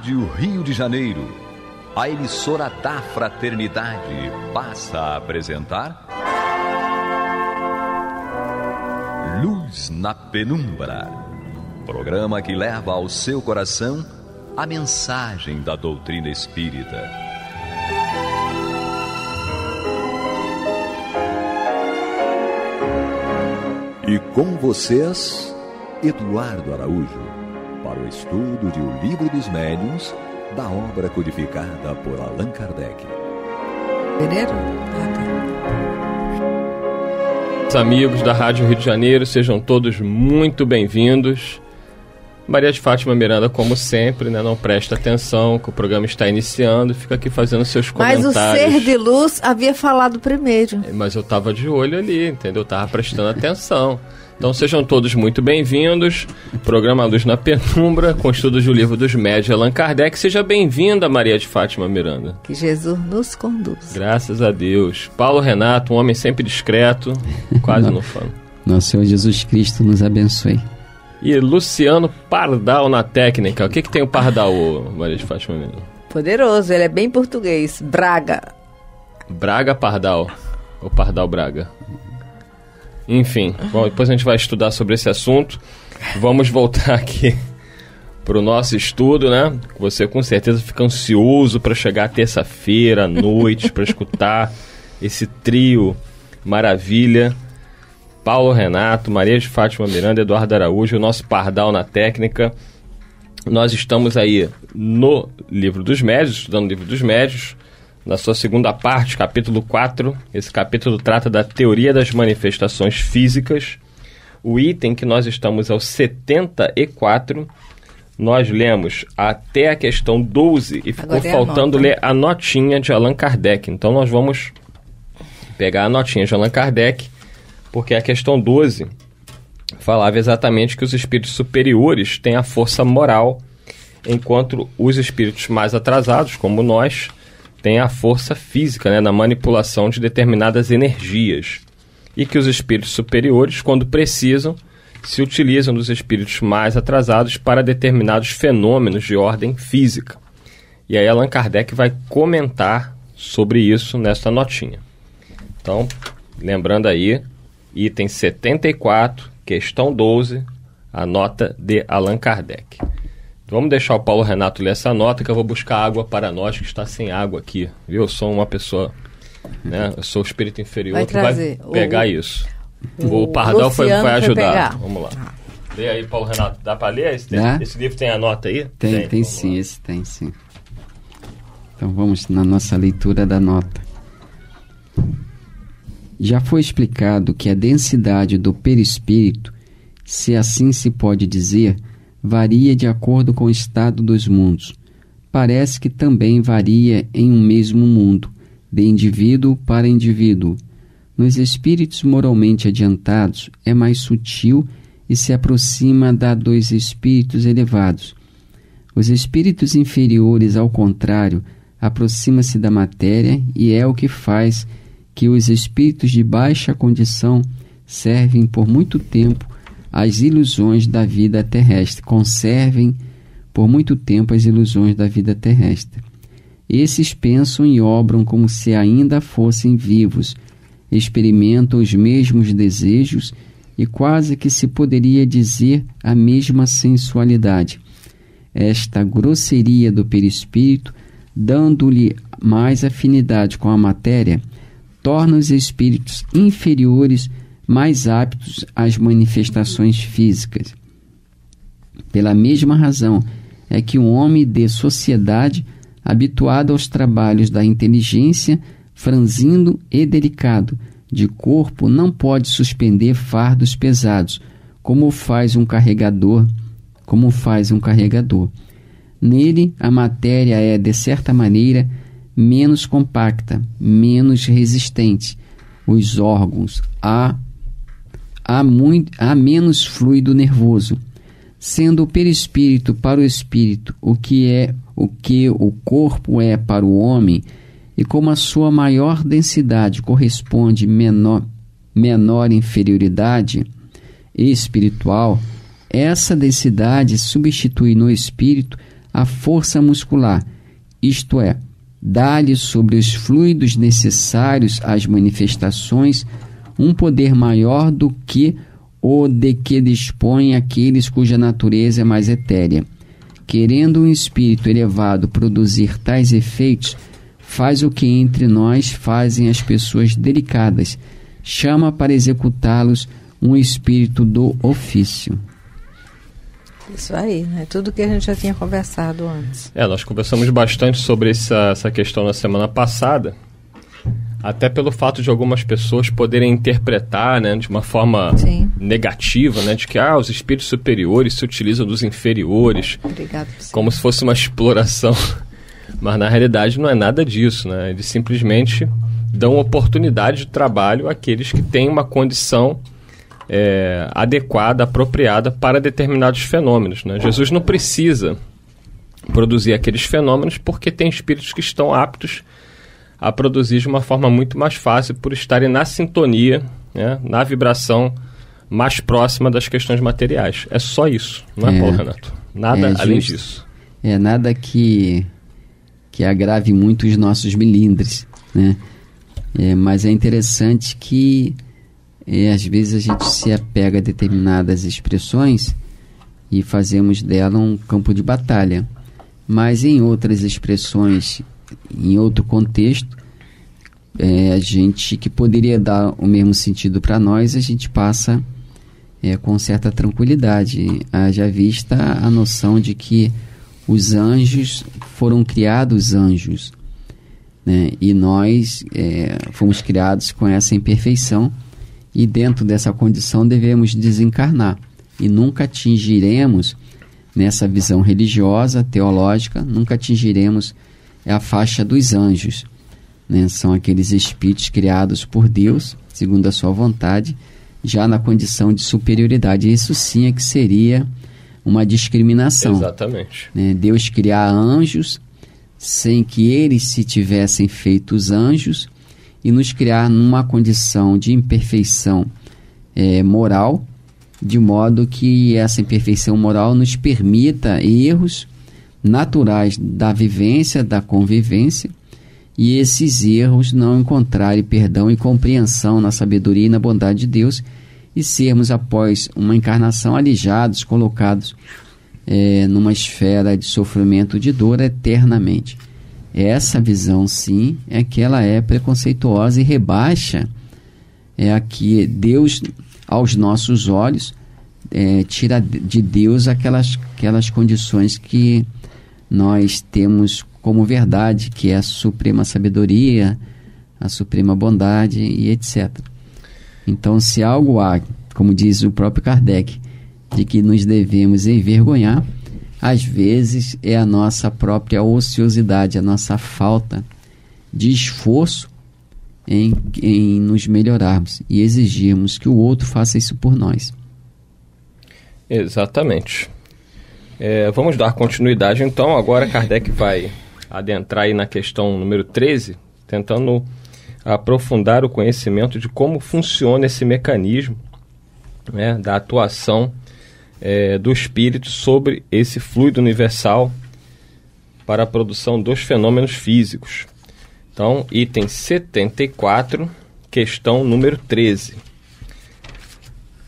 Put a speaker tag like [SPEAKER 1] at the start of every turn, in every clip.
[SPEAKER 1] Rádio Rio de Janeiro, a emissora da Fraternidade, passa a apresentar Luz na Penumbra, programa que leva ao seu coração a mensagem da doutrina espírita. E com vocês, Eduardo Araújo, para o estudo de O Livro dos Médiuns, da obra codificada por Allan Kardec.
[SPEAKER 2] Amigos da Rádio Rio de Janeiro, sejam todos muito bem-vindos. Maria de Fátima Miranda, como sempre, né, não presta atenção que o programa está iniciando, fica aqui fazendo seus comentários.
[SPEAKER 3] Mas o ser de luz havia falado primeiro.
[SPEAKER 2] Mas eu estava de olho ali, entendeu? Eu estava prestando atenção. Então sejam todos muito bem-vindos. Programa Luz na Penumbra, com estudos do Livro dos Médiuns, Allan Kardec. Seja bem-vinda, Maria de Fátima Miranda.
[SPEAKER 3] Que Jesus nos conduz.
[SPEAKER 2] Graças a Deus. Paulo Renato, um homem sempre discreto, quase não fala.
[SPEAKER 4] Nosso Senhor Jesus Cristo nos abençoe.
[SPEAKER 2] E Luciano Pardal na técnica. O que tem o Pardal, Maria de Fátima Miranda?
[SPEAKER 3] Poderoso, ele é bem português. Braga.
[SPEAKER 2] Braga Pardal. Ou Pardal Braga. Enfim, bom, depois a gente vai estudar sobre esse assunto. Vamos voltar aqui para o nosso estudo, né? Você com certeza fica ansioso para chegar terça-feira à noite para escutar esse trio maravilha. Paulo Renato, Maria de Fátima Miranda, Eduardo Araújo, o nosso Pardal na técnica. Nós estamos aí no Livro dos Médiuns, estudando o Livro dos Médiuns, na sua segunda parte, capítulo 4. Esse capítulo trata da teoria das manifestações físicas. O item que nós estamos é o 74. Nós lemos até a questão 12 e ficou faltando ler a notinha de Allan Kardec. Então nós vamos pegar a notinha de Allan Kardec, porque a questão 12 falava exatamente que os espíritos superiores têm a força moral, enquanto os espíritos mais atrasados, como nós, têm a força física, né, na manipulação de determinadas energias. E que os espíritos superiores, quando precisam, se utilizam dos espíritos mais atrasados para determinados fenômenos de ordem física. E aí Allan Kardec vai comentar sobre isso nessa notinha. Então, lembrando aí, item 74, questão 12, a nota de Allan Kardec. Vamos deixar o Paulo Renato ler essa nota, que eu vou buscar água para nós, que está sem água aqui. Viu? Eu sou uma pessoa, né? Eu sou o espírito inferior que vai pegar isso. O Pardal vai ajudar. Vamos lá. Lê aí, Paulo Renato. Dá para ler? Esse livro tem a nota aí?
[SPEAKER 4] Tem sim, esse tem sim. Então vamos na nossa leitura da nota. Já foi explicado que a densidade do perispírito, se assim se pode dizer, varia de acordo com o estado dos mundos. Parece que também varia em um mesmo mundo, de indivíduo para indivíduo. Nos espíritos moralmente adiantados, é mais sutil e se aproxima da dos espíritos elevados. Os espíritos inferiores, ao contrário, aproxima-se da matéria e é o que faz que os espíritos de baixa condição servem por muito tempo as ilusões da vida terrestre, conservem por muito tempo as ilusões da vida terrestre. Esses pensam e obram como se ainda fossem vivos, experimentam os mesmos desejos e quase que se poderia dizer a mesma sensualidade. Esta grosseria do perispírito, dando-lhe mais afinidade com a matéria, torna os espíritos inferiores mais aptos às manifestações físicas. Pela mesma razão é que um homem de sociedade, habituado aos trabalhos da inteligência, franzindo e delicado, de corpo, não pode suspender fardos pesados, como faz um carregador. Nele, a matéria é, de certa maneira, menos compacta, menos resistente. Os órgãos há menos fluido nervoso, sendo o perispírito para o espírito o que o corpo é para o homem, e como a sua maior densidade corresponde menor inferioridade espiritual, essa densidade substitui no espírito a força muscular, isto é, dá-lhe sobre os fluidos necessários às manifestações um poder maior do que o de que dispõem aqueles cuja natureza é mais etérea. Querendo um espírito elevado produzir tais efeitos, faz o que entre nós fazem as pessoas delicadas, chama para executá-los um espírito do ofício.
[SPEAKER 3] Isso aí, né? Tudo que a gente já tinha conversado antes.
[SPEAKER 2] Nós conversamos bastante sobre essa questão na semana passada, até pelo fato de algumas pessoas poderem interpretar, né, de uma forma negativa, né, de que os espíritos superiores se utilizam dos inferiores.
[SPEAKER 3] Obrigado,
[SPEAKER 2] como se fosse uma exploração. Mas na realidade não é nada disso, né? Eles simplesmente dão oportunidade de trabalho àqueles que têm uma condição adequada, apropriada para determinados fenômenos, né? Jesus não precisa produzir aqueles fenômenos porque tem espíritos que estão aptos a produzir de uma forma muito mais fácil por estarem na sintonia, né, na vibração mais próxima das questões materiais. É só isso, não é, Paulo Renato? Nada além disso.
[SPEAKER 4] Nada que agrave muito os nossos milindres, né? Mas é interessante que às vezes a gente se apega a determinadas expressões e fazemos dela um campo de batalha. Mas em outras expressões, em outro contexto, a gente que poderia dar o mesmo sentido para nós, a gente passa com certa tranquilidade. Haja vista a noção de que os anjos foram criados anjos, né? E nós fomos criados com essa imperfeição e dentro dessa condição devemos desencarnar e nunca atingiremos, nessa visão religiosa, teológica, nunca atingiremos a faixa dos anjos, né? São aqueles espíritos criados por Deus, segundo a sua vontade, já na condição de superioridade. Isso sim é que seria uma discriminação.
[SPEAKER 2] Exatamente.
[SPEAKER 4] Né? Deus criar anjos sem que eles se tivessem feito os anjos e nos criar numa condição de imperfeição moral, de modo que essa imperfeição moral nos permita erros naturais da vivência, da convivência, e esses erros não encontrarem perdão e compreensão na sabedoria e na bondade de Deus, e sermos, após uma encarnação, alijados, colocados numa esfera de sofrimento, de dor eternamente. Essa visão, sim, é que ela é preconceituosa e rebaixa aqui Deus aos nossos olhos, tira de Deus aquelas condições que nós temos como verdade, que é a suprema sabedoria, a suprema bondade e etc. Então, se algo há, como diz o próprio Kardec, de que nos devemos envergonhar, às vezes é a nossa própria ociosidade, a nossa falta de esforço em nos melhorarmos e exigirmos que o outro faça isso por nós.
[SPEAKER 2] Exatamente. Vamos dar continuidade então. Agora Kardec vai adentrar aí na questão número 13, tentando aprofundar o conhecimento de como funciona esse mecanismo, né, da atuação do espírito sobre esse fluido universal para a produção dos fenômenos físicos. Então, item 74, questão número 13.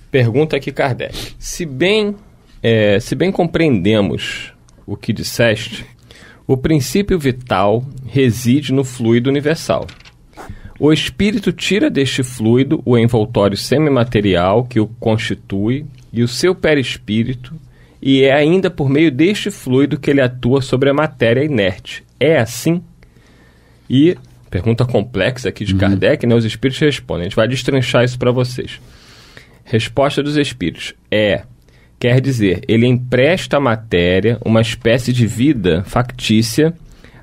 [SPEAKER 2] Pergunta aqui Kardec: se bem compreendemos o que disseste, o princípio vital reside no fluido universal. O espírito tira deste fluido o envoltório semimaterial que o constitui e o seu perispírito, e é ainda por meio deste fluido que ele atua sobre a matéria inerte. É assim? E, pergunta complexa aqui de Kardec, né? Os espíritos respondem. A gente vai destrinchar isso para vocês. Resposta dos espíritos: quer dizer, ele empresta à matéria uma espécie de vida factícia.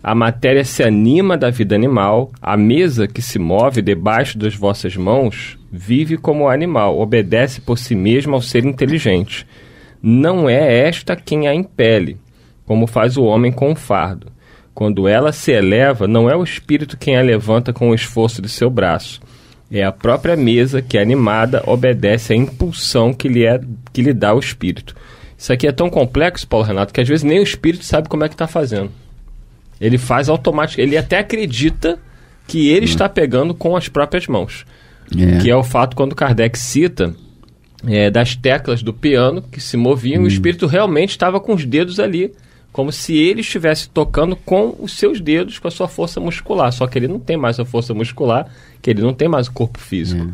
[SPEAKER 2] A matéria se anima da vida animal. A mesa que se move debaixo das vossas mãos vive como animal, obedece por si mesma ao ser inteligente. Não é esta quem a impele, como faz o homem com o fardo. Quando ela se eleva, não é o espírito quem a levanta com o esforço de seu braço. É a própria mesa que, animada, obedece à impulsão que lhe dá o espírito. Isso aqui é tão complexo, Paulo Renato, que às vezes nem o espírito sabe como é que está fazendo. Ele faz automático, ele até acredita que ele está pegando com as próprias mãos. Que é o fato quando Kardec cita das teclas do piano que se moviam, o espírito realmente estava com os dedos ali, como se ele estivesse tocando com os seus dedos, com a sua força muscular. Só que ele não tem mais a força muscular, que ele não tem mais o corpo físico.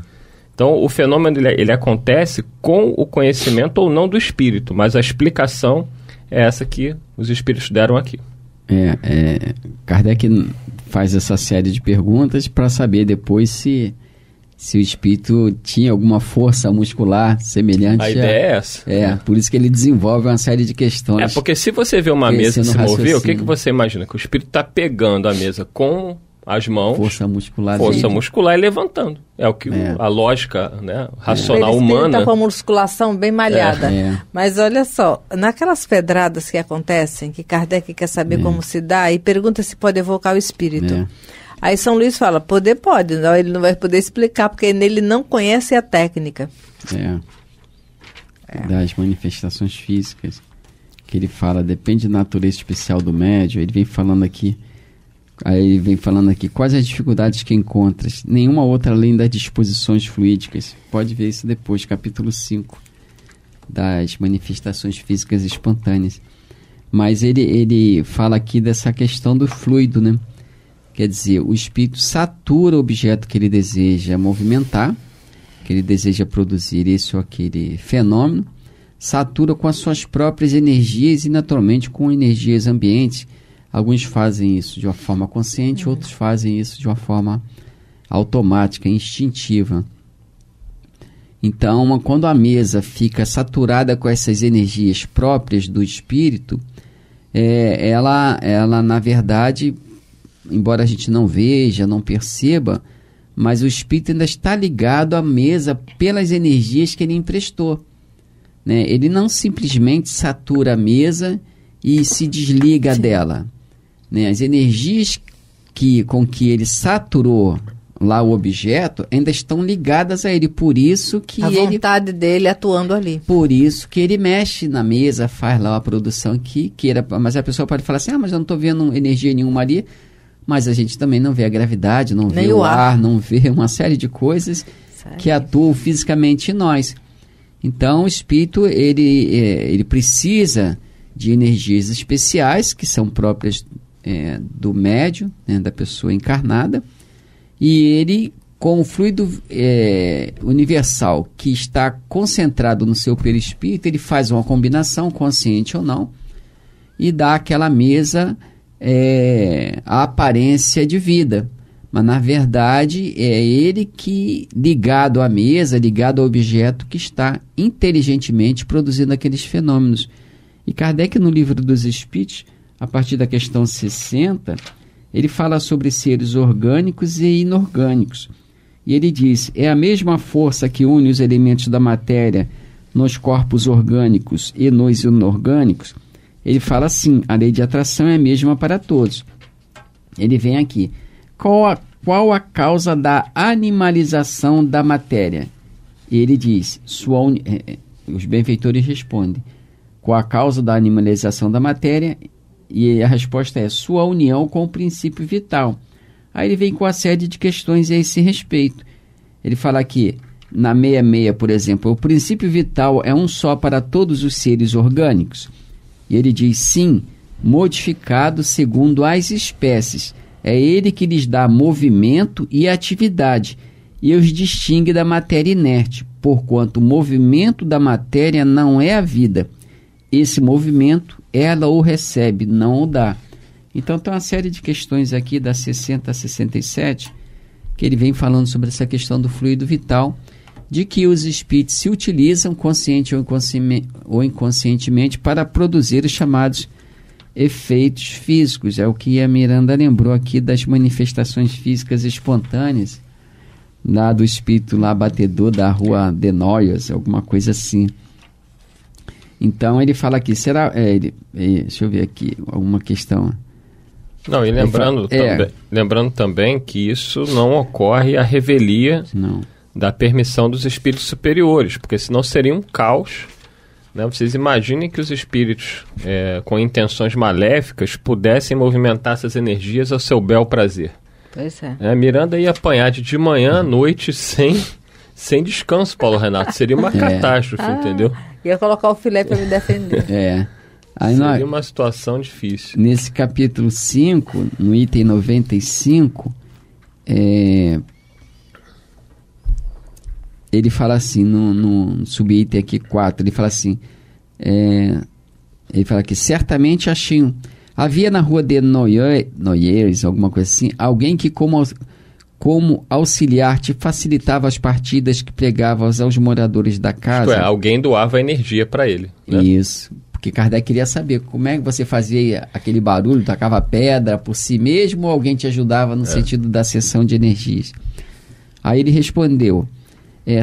[SPEAKER 2] Então, o fenômeno ele acontece com o conhecimento ou não do espírito, mas a explicação é essa que os espíritos deram aqui.
[SPEAKER 4] Kardec faz essa série de perguntas para saber depois se o espírito tinha alguma força muscular semelhante.
[SPEAKER 2] A ideia é essa.
[SPEAKER 4] Por isso que ele desenvolve uma série de questões.
[SPEAKER 2] Porque se você vê uma mesa se mover, o que você imagina? Que o espírito está pegando a mesa com as mãos, força muscular e levantando. É o que a lógica, né, racional humana.
[SPEAKER 3] Está com a musculação bem malhada. Mas olha só, naquelas pedradas que acontecem, que Kardec quer saber como se dá e pergunta se pode evocar o espírito. Aí São Luís fala, poder pode, não, ele não vai poder explicar, porque ele não conhece a técnica.
[SPEAKER 4] Das manifestações físicas, que ele fala, depende da natureza especial do médium. Ele vem falando aqui, quais as dificuldades que encontras? Nenhuma outra além das disposições fluídicas. Pode ver isso depois, capítulo 5, das manifestações físicas espontâneas. Mas ele fala aqui dessa questão do fluido, né? Quer dizer, o espírito satura o objeto que ele deseja movimentar, que ele deseja produzir esse ou aquele fenômeno, satura com as suas próprias energias e, naturalmente, com energias ambientes. Alguns fazem isso de uma forma consciente, outros fazem isso de uma forma automática, instintiva. Então, quando a mesa fica saturada com essas energias próprias do espírito, ela, na verdade, embora a gente não veja, não perceba, mas o espírito ainda está ligado à mesa pelas energias que ele emprestou. Né? Ele não simplesmente satura a mesa e se desliga dela. Né? As energias com que ele saturou lá o objeto ainda estão ligadas a ele, por isso que
[SPEAKER 3] a vontade dele atuando ali.
[SPEAKER 4] Por isso que ele mexe na mesa, faz lá a produção que queira, mas a pessoa pode falar assim, mas eu não estou vendo energia nenhuma ali. Mas a gente também não vê a gravidade, não vê o ar, não vê uma série de coisas que atuam fisicamente em nós. Então, o espírito, ele precisa de energias especiais, que são próprias do médium, né, da pessoa encarnada, e ele, com o fluido universal que está concentrado no seu perispírito, ele faz uma combinação, consciente ou não, e dá àquela mesa a aparência de vida, mas na verdade é ele que, ligado à mesa, ligado ao objeto, que está inteligentemente produzindo aqueles fenômenos. E Kardec, no Livro dos Espíritos, a partir da questão 60, ele fala sobre seres orgânicos e inorgânicos, e ele diz, é a mesma força que une os elementos da matéria nos corpos orgânicos e nos inorgânicos. Ele fala assim, a lei de atração é a mesma para todos. Ele vem aqui. Qual a causa da animalização da matéria? Ele diz, os benfeitores respondem, qual a causa da animalização da matéria? E a resposta é sua união com o princípio vital. Aí ele vem com a série de questões a esse respeito. Ele fala aqui, na 66, por exemplo, o princípio vital é um só para todos os seres orgânicos? E ele diz, sim, modificado segundo as espécies. É ele que lhes dá movimento e atividade, e os distingue da matéria inerte, porquanto o movimento da matéria não é a vida. Esse movimento, ela o recebe, não o dá. Então tem uma série de questões aqui, da 60 a 67, que ele vem falando sobre essa questão do fluido vital, de que os espíritos se utilizam, consciente ou inconscientemente, para produzir os chamados efeitos físicos. É o que a Miranda lembrou aqui das manifestações físicas espontâneas, lá do espírito lá batedor da rua de Noyes, alguma coisa assim. Então ele fala aqui, deixa eu ver aqui, alguma questão.
[SPEAKER 2] Não, e lembrando também que isso não ocorre à revelia da permissão dos espíritos superiores, porque senão seria um caos, né? Vocês imaginem que os espíritos com intenções maléficas pudessem movimentar essas energias ao seu bel prazer.
[SPEAKER 3] Pois é.
[SPEAKER 2] Miranda ia apanhar de manhã à noite sem descanso, Paulo Renato. Seria uma catástrofe, entendeu?
[SPEAKER 3] Ia colocar o filé para me defender.
[SPEAKER 4] Aí
[SPEAKER 2] seria uma situação difícil.
[SPEAKER 4] Nesse capítulo 5, no item 95, ele fala assim, no subitem aqui 4, ele fala assim, ele fala que certamente achei havia na rua de Noyers, alguma coisa assim, alguém que como auxiliar te facilitava as partidas que pregava aos moradores da casa.
[SPEAKER 2] Alguém doava energia para ele. Né?
[SPEAKER 4] Isso, porque Kardec queria saber como é que você fazia aquele barulho, tacava pedra por si mesmo ou alguém te ajudava no sentido da cessão de energias. Aí ele respondeu,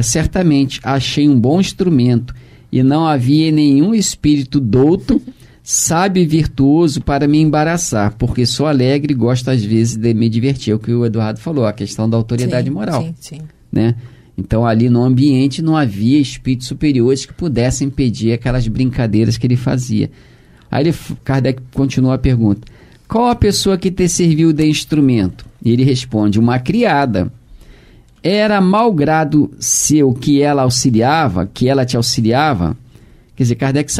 [SPEAKER 4] certamente achei um bom instrumento e não havia nenhum espírito douto, sábio e virtuoso para me embaraçar, porque sou alegre e gosto às vezes de me divertir. É o que o Eduardo falou, a questão da autoridade moral.
[SPEAKER 3] Sim.
[SPEAKER 4] Né? Então ali no ambiente não havia espíritos superiores que pudessem impedir aquelas brincadeiras que ele fazia. Aí Kardec continua a pergunta, qual a pessoa que te serviu de instrumento? E ele responde, uma criada. Era mau grado seu que ela te auxiliava? Quer dizer, Kardec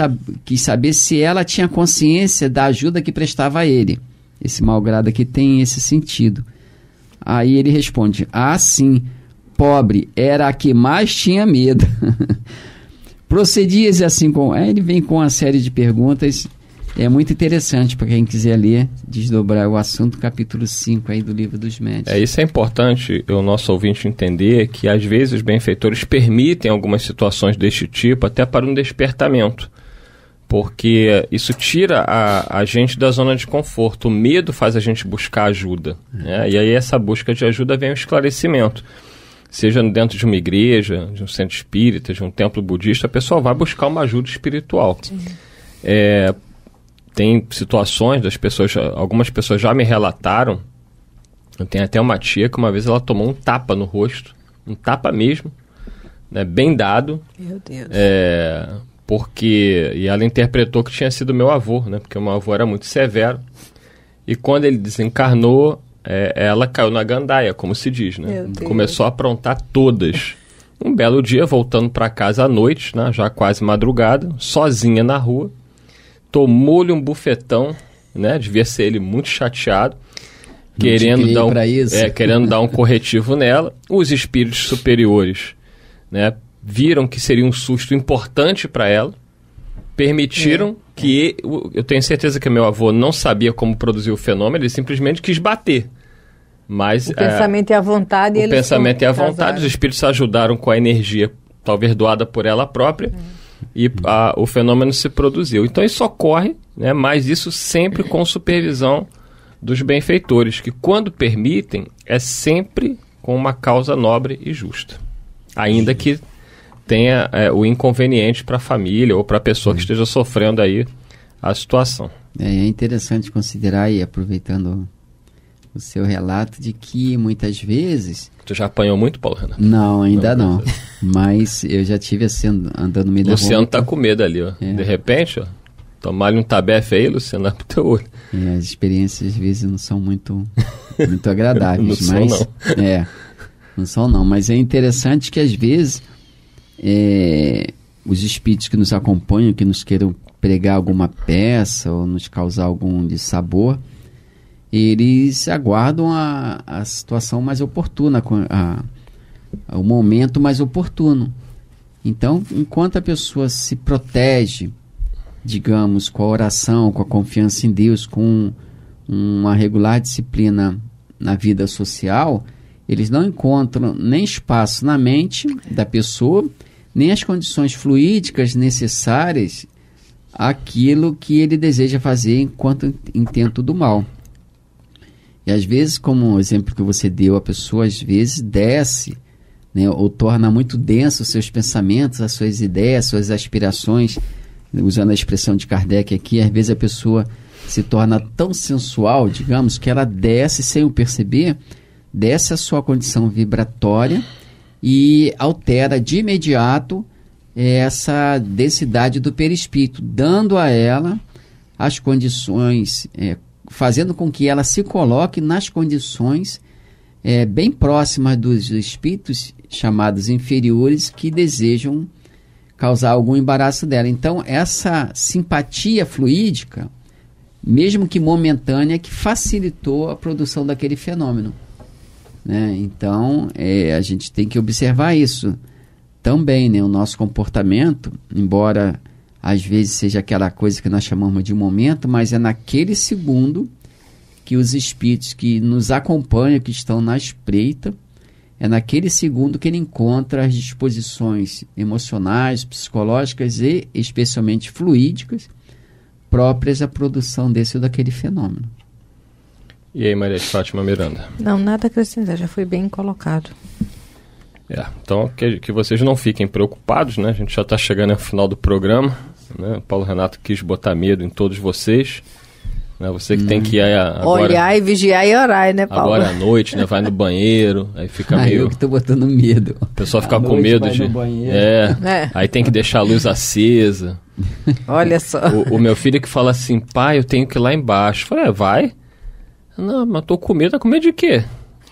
[SPEAKER 4] quis saber se ela tinha consciência da ajuda que prestava a ele. Esse mau grado aqui tem esse sentido. Aí ele responde, sim, pobre, era a que mais tinha medo. Procedias assim com... ele vem com uma série de perguntas, é muito interessante para quem quiser ler, desdobrar o assunto, capítulo 5 aí do Livro dos Médiuns.
[SPEAKER 2] Isso é importante o nosso ouvinte entender, que às vezes os benfeitores permitem algumas situações deste tipo, até para um despertamento, porque isso tira a gente da zona de conforto. O medo faz a gente buscar ajuda, né? E aí essa busca de ajuda vem o esclarecimento. Seja dentro de uma igreja, de um centro espírita, de um templo budista, a pessoa vai buscar uma ajuda espiritual. Tem situações das pessoas, algumas pessoas já me relataram, eu tenho até uma tia que uma vez ela tomou um tapa no rosto, um tapa mesmo, né, bem dado.
[SPEAKER 3] Meu Deus.
[SPEAKER 2] E ela interpretou que tinha sido meu avô, né, porque o meu avô era muito severo. E quando ele desencarnou, ela caiu na gandaia, como se diz, né? Começou a aprontar todas. Um belo dia, voltando para casa à noite, né, já quase madrugada, sozinha na rua, tomou-lhe um bufetão, né? Devia ser ele muito chateado, querendo dar um corretivo nela. Os espíritos superiores, né, viram que seria um susto importante para ela, permitiram que... Eu tenho certeza que meu avô não sabia como produzir o fenômeno, ele simplesmente quis bater. Mas,
[SPEAKER 3] o pensamento é à vontade.
[SPEAKER 2] O pensamento é à vontade, os espíritos ajudaram com a energia, talvez doada por ela própria, e o fenômeno se produziu. Então isso ocorre, né, mas isso sempre com supervisão dos benfeitores, que quando permitem, é sempre com uma causa nobre e justa. Ainda que tenha o inconveniente para a família ou para a pessoa que esteja sofrendo aí a situação.
[SPEAKER 4] É interessante considerar, e aproveitando o seu relato, de que muitas vezes...
[SPEAKER 2] Tu já apanhou muito, Paulo Renato?
[SPEAKER 4] Não, ainda não. Mas eu já tive assim, andando no meio da rua.
[SPEAKER 2] Luciano tá com medo ali, ó. De repente, ó, tomar-lhe um tabefe aí, Luciano, dá pro teu olho.
[SPEAKER 4] As experiências às vezes não são muito agradáveis.
[SPEAKER 2] Não
[SPEAKER 4] mas,
[SPEAKER 2] são, não.
[SPEAKER 4] Não são, não. Mas é interessante que às vezes os espíritos que nos acompanham, que nos queiram pregar alguma peça ou nos causar algum dissabor, eles aguardam a situação mais oportuna, o momento mais oportuno. Então, enquanto a pessoa se protege, digamos, com a oração, com a confiança em Deus, com uma regular disciplina na vida social, eles não encontram nem espaço na mente da pessoa, nem as condições fluídicas necessárias àquilo que ele deseja fazer enquanto intento do mal. E às vezes, como o exemplo que você deu, a pessoa às vezes desce, né, ou torna muito denso os seus pensamentos, as suas ideias, as suas aspirações, usando a expressão de Kardec aqui, às vezes a pessoa se torna tão sensual, digamos, que ela desce sem o perceber, desce a sua condição vibratória e altera de imediato essa densidade do perispírito, dando a ela as condições, fazendo com que ela se coloque nas condições bem próximas dos espíritos chamados inferiores que desejam causar algum embaraço dela. Então, essa simpatia fluídica, mesmo que momentânea, que facilitou a produção daquele fenômeno, né? Então, a gente tem que observar isso também, né? O nosso comportamento, embora às vezes seja aquela coisa que nós chamamos de momento, mas é naquele segundo que os espíritos que nos acompanham, que estão na espreita, é naquele segundo que ele encontra as disposições emocionais, psicológicas e especialmente fluídicas próprias à produção desse ou daquele fenômeno.
[SPEAKER 2] E aí, Maria de Fátima Miranda?
[SPEAKER 3] Não, nada a acrescentar, já foi bem colocado.
[SPEAKER 2] Então que vocês não fiquem preocupados, né? A gente já está chegando ao final do programa, né? O Paulo Renato quis botar medo em todos vocês, né? Você que tem que ir agora...
[SPEAKER 3] Olhar e vigiar e orar, né, Paulo?
[SPEAKER 2] Agora à noite, né? Vai no banheiro, aí fica meio...
[SPEAKER 4] Eu que estou botando medo.
[SPEAKER 2] O pessoal fica com medo de... Aí tem que deixar a luz acesa.
[SPEAKER 3] Olha só.
[SPEAKER 2] O meu filho que fala assim, pai, eu tenho que ir lá embaixo. Eu falei, vai? Não, mas tô com medo. Tá com medo de quê?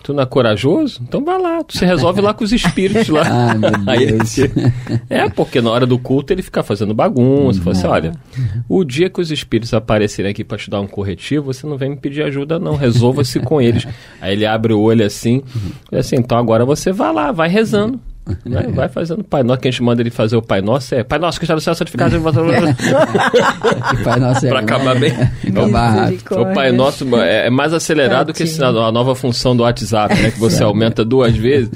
[SPEAKER 2] Tu não é corajoso? Então vai lá, tu se resolve lá com os espíritos lá.
[SPEAKER 4] Meu Deus.
[SPEAKER 2] Porque na hora do culto ele fica fazendo bagunça. Fala assim, olha, o dia que os espíritos aparecerem aqui para te dar um corretivo, você não vem me pedir ajuda não, resolva-se com eles. Aí ele abre o olho assim, e assim, então agora você vai lá, vai rezando. Vai fazendo o Pai Nosso, que a gente manda ele fazer o Pai Nosso, Pai Nosso que está no céu, santificado para acabar bem. O Pai Nosso é mais acelerado que a nova função do WhatsApp, né, que você aumenta 2 vezes.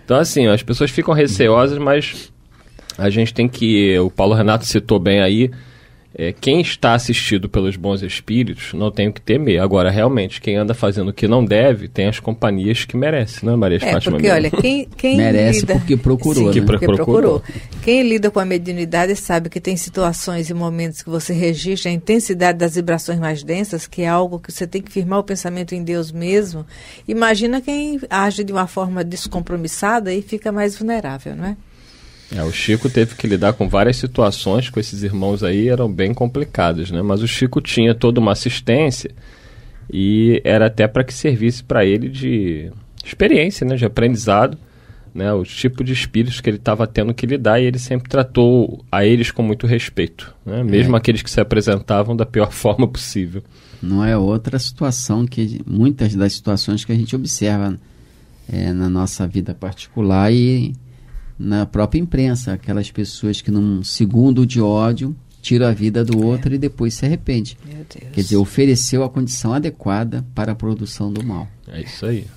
[SPEAKER 2] Então assim, as pessoas ficam receosas, mas a gente tem que, o Paulo Renato citou bem aí, quem está assistido pelos bons espíritos não tem o que temer. Agora, realmente, quem anda fazendo o que não deve, tem as companhias que merece, não é, Maria de Fátima?
[SPEAKER 3] Porque, olha, quem
[SPEAKER 4] merece
[SPEAKER 3] lida...
[SPEAKER 4] porque procurou,
[SPEAKER 3] Sim,
[SPEAKER 4] né?
[SPEAKER 3] porque procurou. Quem lida com a mediunidade sabe que tem situações e momentos que você registra a intensidade das vibrações mais densas, que é algo que você tem que firmar o pensamento em Deus mesmo. Imagina quem age de uma forma descompromissada e fica mais vulnerável, não é?
[SPEAKER 2] O Chico teve que lidar com várias situações com esses irmãos aí, eram bem complicadas, né? Mas o Chico tinha toda uma assistência e era até para que servisse para ele de experiência, né? De aprendizado, né? O tipo de espíritos que ele estava tendo que lidar, e ele sempre tratou a eles com muito respeito, né? Mesmo aqueles que se apresentavam da pior forma possível.
[SPEAKER 4] Não é outra situação que muitas das situações que a gente observa na nossa vida particular e na própria imprensa, aquelas pessoas que num segundo de ódio tiram a vida do outro e depois se arrepende.
[SPEAKER 3] Meu Deus.
[SPEAKER 4] Quer dizer, ofereceu a condição adequada para a produção do mal.
[SPEAKER 2] É isso aí.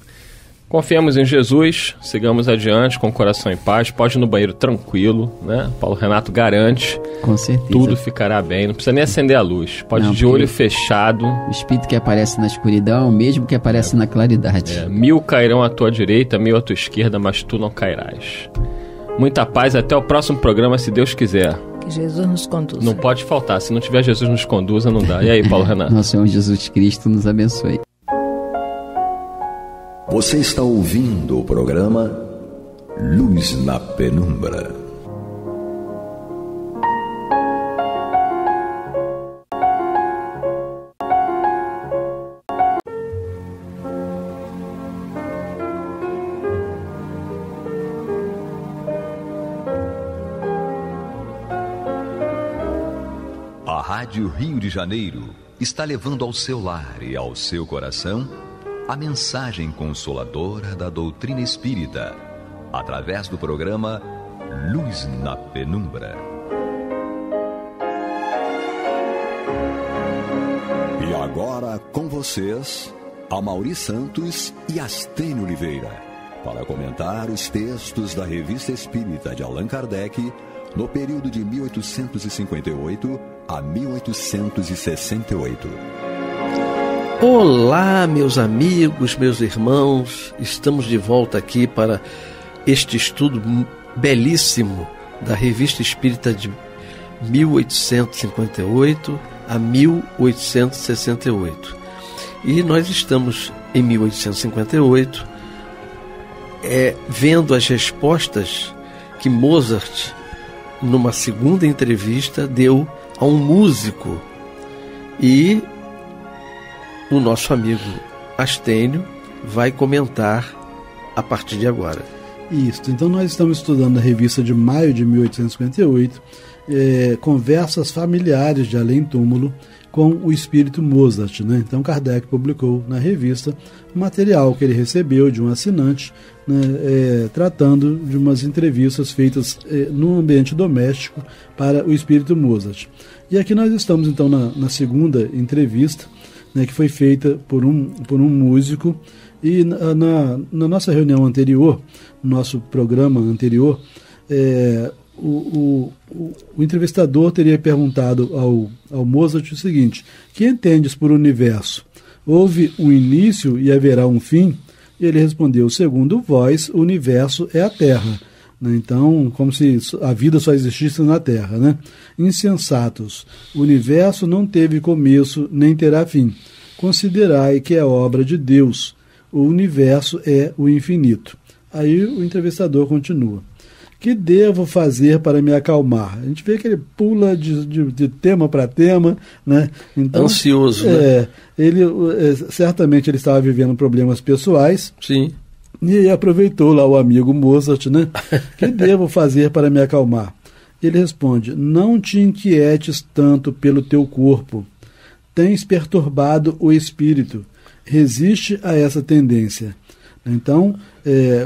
[SPEAKER 2] Confiamos em Jesus, sigamos adiante com o coração em paz, pode ir no banheiro tranquilo, né? Paulo Renato garante.
[SPEAKER 4] Com certeza.
[SPEAKER 2] Tudo ficará bem, não precisa nem acender a luz, pode ir de olho fechado.
[SPEAKER 4] O espírito que aparece na escuridão é o mesmo que aparece na claridade.
[SPEAKER 2] 1000 cairão à tua direita, 1000 à tua esquerda, mas tu não cairás. Muita paz, até o próximo programa, se Deus quiser.
[SPEAKER 3] Que Jesus nos conduza.
[SPEAKER 2] Não pode faltar, se não tiver Jesus nos conduza, não dá. E aí, Paulo Renato?
[SPEAKER 4] Nosso Senhor Jesus Cristo nos abençoe.
[SPEAKER 1] Você está ouvindo o programa Luz na Penumbra. A Rádio Rio de Janeiro está levando ao seu lar e ao seu coração a mensagem consoladora da doutrina espírita, através do programa Luz na Penumbra. E agora com vocês, Amaury Santos e Astênio Oliveira, para comentar os textos da Revista Espírita de Allan Kardec no período de 1858 a 1868.
[SPEAKER 5] Olá, meus amigos, meus irmãos, estamos de volta aqui para este estudo belíssimo da Revista Espírita de 1858 a 1868. E nós estamos em 1858 vendo as respostas que Mozart numa segunda entrevista, deu a um músico. E o nosso amigo Astênio vai comentar a partir de agora.
[SPEAKER 6] Isso, então nós estamos estudando a revista de maio de 1858, Conversas Familiares de Além Túmulo, com o espírito Mozart, né? Então Kardec publicou na revista um material que ele recebeu de um assinante, né, tratando de umas entrevistas feitas no ambiente doméstico para o espírito Mozart. E aqui nós estamos então na segunda entrevista, né, que foi feita por um músico. E na nossa reunião anterior, no nosso programa anterior, o entrevistador teria perguntado ao Mozart o seguinte: que entendes por universo? Houve um início e haverá um fim? E ele respondeu: segundo vós, o universo é a Terra. Então, como se a vida só existisse na Terra, né? Insensatos, o universo não teve começo nem terá fim. Considerai que é obra de Deus. O universo é o infinito. Aí o entrevistador continua: que devo fazer para me acalmar? A gente vê que ele pula de tema para tema, né? Então,
[SPEAKER 5] ansioso, né?
[SPEAKER 6] Certamente ele estava vivendo problemas pessoais.
[SPEAKER 5] Sim.
[SPEAKER 6] E aproveitou lá o amigo Mozart, né? Que devo fazer para me acalmar? Ele responde: não te inquietes tanto pelo teu corpo. Tens perturbado o espírito. Resiste a essa tendência. Então,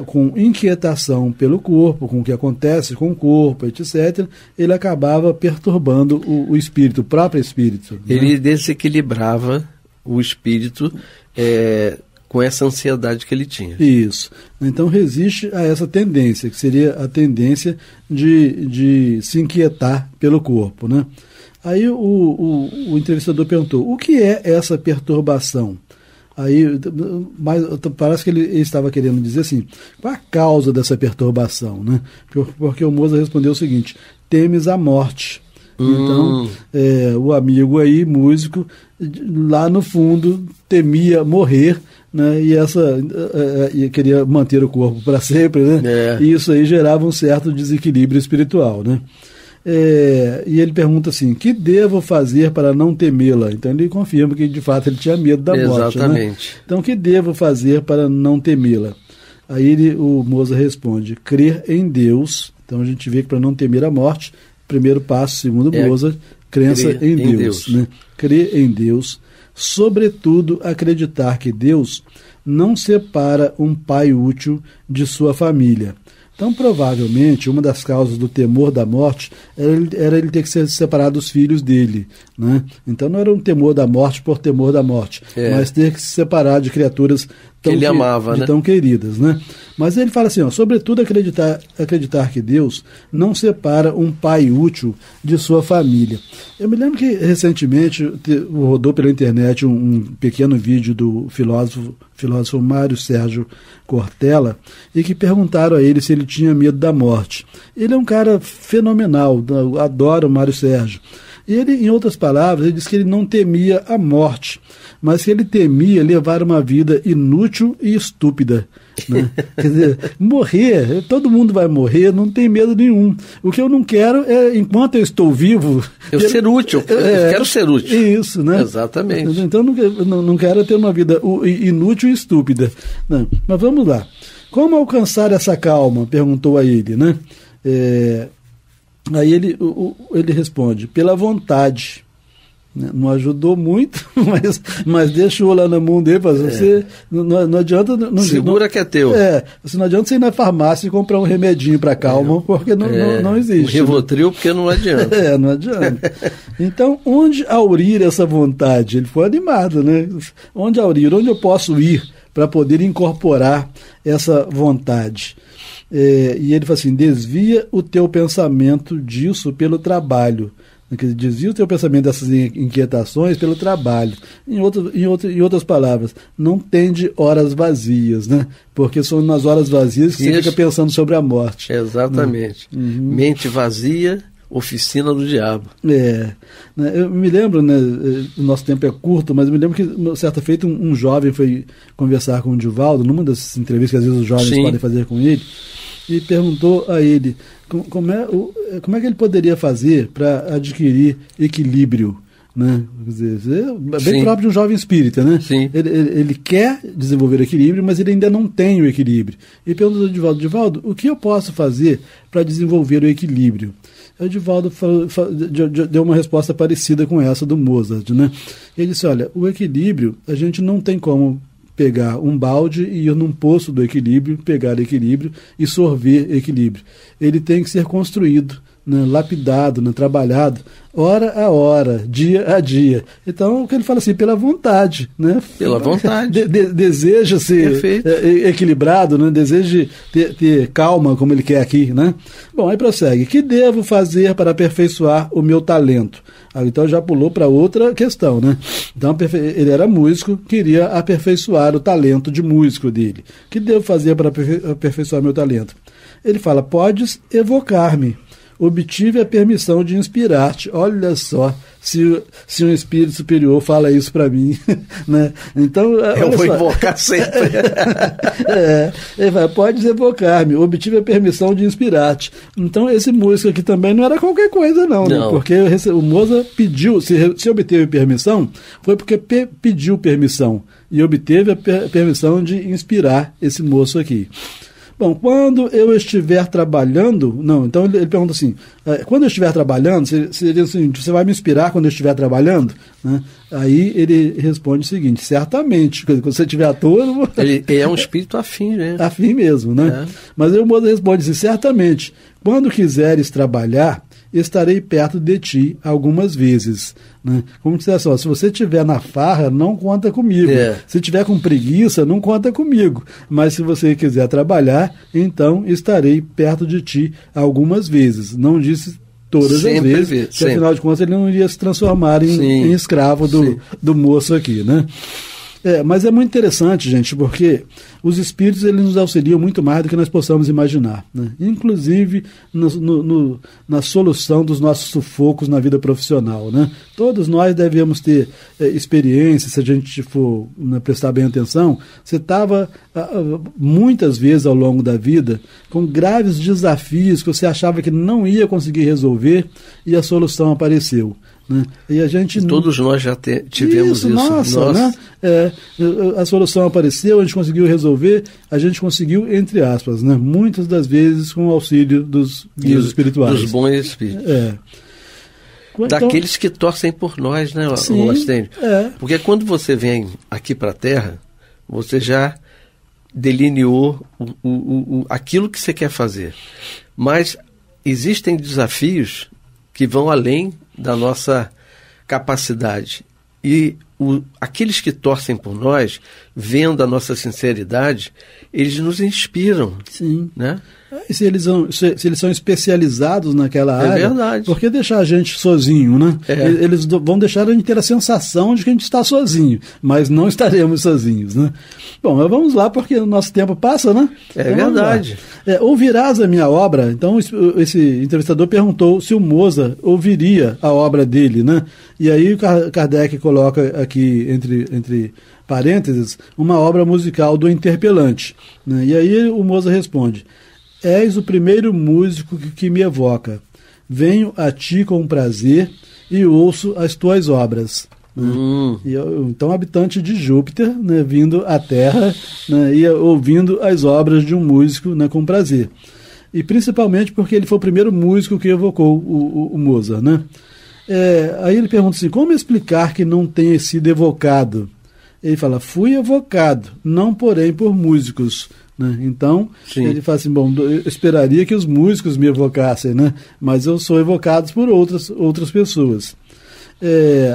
[SPEAKER 6] com inquietação pelo corpo, com o que acontece com o corpo, etc., ele acabava perturbando o espírito, o próprio espírito. Né?
[SPEAKER 5] Ele desequilibrava o espírito com essa ansiedade que ele tinha.
[SPEAKER 6] Isso. Então, resiste a essa tendência, que seria a tendência de se inquietar pelo corpo. Né? Aí o entrevistador perguntou: o que é essa perturbação? Aí, mas parece que ele estava querendo dizer assim: qual a causa dessa perturbação? Né? Porque o Mozart respondeu o seguinte: temes a morte. Então, o amigo aí, músico, lá no fundo temia morrer, né? E queria manter o corpo para sempre, né? E isso aí gerava um certo desequilíbrio espiritual, né? E ele pergunta assim: que devo fazer para não temê-la? Então ele confirma que de fato ele tinha medo da morte.
[SPEAKER 5] Exatamente.
[SPEAKER 6] Né? Então, que devo fazer para não temê-la? Aí o Mozart responde: crer em Deus. Então a gente vê que para não temer a morte, primeiro passo, segundo Mozart, crença em Deus. Né? Crer em Deus, sobretudo acreditar que Deus não separa um pai útil de sua família. Então, provavelmente, uma das causas do temor da morte era ele ter que se separar dos filhos dele. Né? Então, não era um temor da morte por temor da morte, mas ter que se separar de criaturas
[SPEAKER 5] que ele amava, né?
[SPEAKER 6] tão queridas. Né? Mas ele fala assim: sobretudo acreditar que Deus não separa um pai útil de sua família. Eu me lembro que recentemente rodou pela internet um pequeno vídeo do filósofo Mário Sérgio Cortella, e que perguntaram a ele se ele tinha medo da morte. Ele é um cara fenomenal, adoro o Mário Sérgio. E ele, em outras palavras, ele disse que ele não temia a morte, mas que ele temia levar uma vida inútil e estúpida. Né? Quer dizer, morrer, todo mundo vai morrer, não tem medo nenhum. O que eu não quero é, enquanto eu estou vivo...
[SPEAKER 5] ser útil, eu quero ser útil.
[SPEAKER 6] Isso, né?
[SPEAKER 5] Exatamente.
[SPEAKER 6] Então não quero ter uma vida inútil e estúpida. Não. Mas vamos lá. Como alcançar essa calma? Perguntou a ele, né? Aí ele responde: pela vontade. Não ajudou muito, mas deixou lá na mão dele. Você não adianta.
[SPEAKER 5] Segura que é teu.
[SPEAKER 6] Não adianta você ir na farmácia e comprar um remedinho para calma, porque não existe.
[SPEAKER 5] Um Rivotril, porque não adianta.
[SPEAKER 6] Não adianta. Então, onde aurir essa vontade? Ele foi animado, né? Onde aurir? Onde eu posso ir para poder incorporar essa vontade? E ele fala assim: desvia o teu pensamento disso pelo trabalho. Desvia o teu pensamento dessas inquietações pelo trabalho. Em outras palavras, não tende horas vazias, né? Porque são nas horas vazias que você fica pensando sobre a morte.
[SPEAKER 5] Exatamente. Mente vazia, oficina do diabo.
[SPEAKER 6] Eu me lembro, né, o nosso tempo é curto, mas eu me lembro que, certa feita, um jovem foi conversar com o Divaldo, numa dessas entrevistas que às vezes os jovens podem fazer com ele, e perguntou a ele: como é que ele poderia fazer para adquirir equilíbrio? Né? Quer dizer, é bem próprio de um jovem espírita, né?
[SPEAKER 5] Sim.
[SPEAKER 6] Ele quer desenvolver equilíbrio, mas ele ainda não tem o equilíbrio. E pergunta ao Divaldo, o que eu posso fazer para desenvolver o equilíbrio? O Divaldo deu uma resposta parecida com essa do Mozart, né? Ele disse, olha, o equilíbrio, a gente não tem como pegar um balde e ir num poço do equilíbrio, pegar equilíbrio e sorver equilíbrio. Ele tem que ser construído, né, lapidado, né, trabalhado, hora a hora, dia a dia. Então, o que ele fala assim, pela vontade. Né?
[SPEAKER 5] Pela vontade.
[SPEAKER 6] Deseja ser equilibrado, né? Deseja ter calma, como ele quer aqui. Né? Bom, aí prossegue. Que devo fazer para aperfeiçoar o meu talento? Então já pulou para outra questão. Né? Então, ele era músico, queria aperfeiçoar o talento de músico dele. Que devo fazer para aperfeiçoar meu talento? Ele fala, podes evocar-me. Obtive a permissão de inspirar-te. Olha só, se um espírito superior fala isso para mim. Né? Então,
[SPEAKER 5] eu vou invocar sempre.
[SPEAKER 6] Ele fala, pode evocar-me. Obtive a permissão de inspirar-te. Então, esse músico aqui também não era qualquer coisa, não. Né? Porque o Mozart pediu, se obteve permissão, foi porque pediu permissão. E obteve a permissão de inspirar esse moço aqui. Bom, quando eu estiver trabalhando... Não, então ele pergunta assim, quando eu estiver trabalhando, seria assim, você vai me inspirar quando eu estiver trabalhando? Né? Aí ele responde o seguinte, certamente, quando você estiver à toa... Eu vou...
[SPEAKER 5] Ele é um espírito afim, né?
[SPEAKER 6] Afim mesmo, né? Mas aí o Mozart responde assim, certamente, quando quiseres trabalhar, estarei perto de ti algumas vezes. Né? Como dizer assim, se você estiver na farra, não conta comigo. Se estiver com preguiça, não conta comigo. Mas se você quiser trabalhar, então estarei perto de ti algumas vezes. Não disse todas as vezes, porque afinal de contas ele não iria se transformar em escravo do moço aqui. Né? Mas é muito interessante, gente, porque os espíritos eles nos auxiliam muito mais do que nós possamos imaginar, né? Inclusive na solução dos nossos sufocos na vida profissional. Né? Todos nós devemos ter experiência, se a gente for prestar bem atenção. Você estava muitas vezes ao longo da vida com graves desafios que você achava que não ia conseguir resolver e a solução apareceu. Né? E a gente
[SPEAKER 5] todos nós já tivemos isso.
[SPEAKER 6] Nossa. Né? A solução apareceu, a gente conseguiu resolver, a gente conseguiu, entre aspas, né? Muitas das vezes com o auxílio dos guias espirituais.
[SPEAKER 5] Dos bons espíritos. Daqueles que torcem por nós, né, Astênio? Porque quando você vem aqui para a Terra, você já delineou aquilo que você quer fazer. Mas existem desafios que vão além da nossa capacidade. E aqueles que torcem por nós, vendo a nossa sinceridade, eles nos inspiram.
[SPEAKER 6] Sim.
[SPEAKER 5] Né?
[SPEAKER 6] E se eles são especializados naquela área,
[SPEAKER 5] é verdade.
[SPEAKER 6] Por que deixar a gente sozinho, né? Eles vão deixar a gente ter a sensação de que a gente está sozinho, mas não estaremos sozinhos, né? Bom, mas vamos lá, porque o nosso tempo passa, né?
[SPEAKER 5] É então, verdade.
[SPEAKER 6] Ouvirás a minha obra? Então, esse entrevistador perguntou se o Mozart ouviria a obra dele, né? E aí o Kardec coloca aqui, entre parênteses, uma obra musical do interpelante. Né? E aí o Mozart responde, és o primeiro músico que me evoca. Venho a ti com prazer e ouço as tuas obras. Né? Então, habitante de Júpiter, né, vindo à Terra, né, e ouvindo as obras de um músico, né, com prazer. E principalmente porque ele foi o primeiro músico que evocou o Mozart. Né? Aí ele pergunta assim, como explicar que não tenha sido evocado? Ele fala, fui evocado, não porém por músicos. Né? Então, ele fala assim, bom, eu esperaria que os músicos me evocassem, né? Mas eu sou evocado por outras pessoas.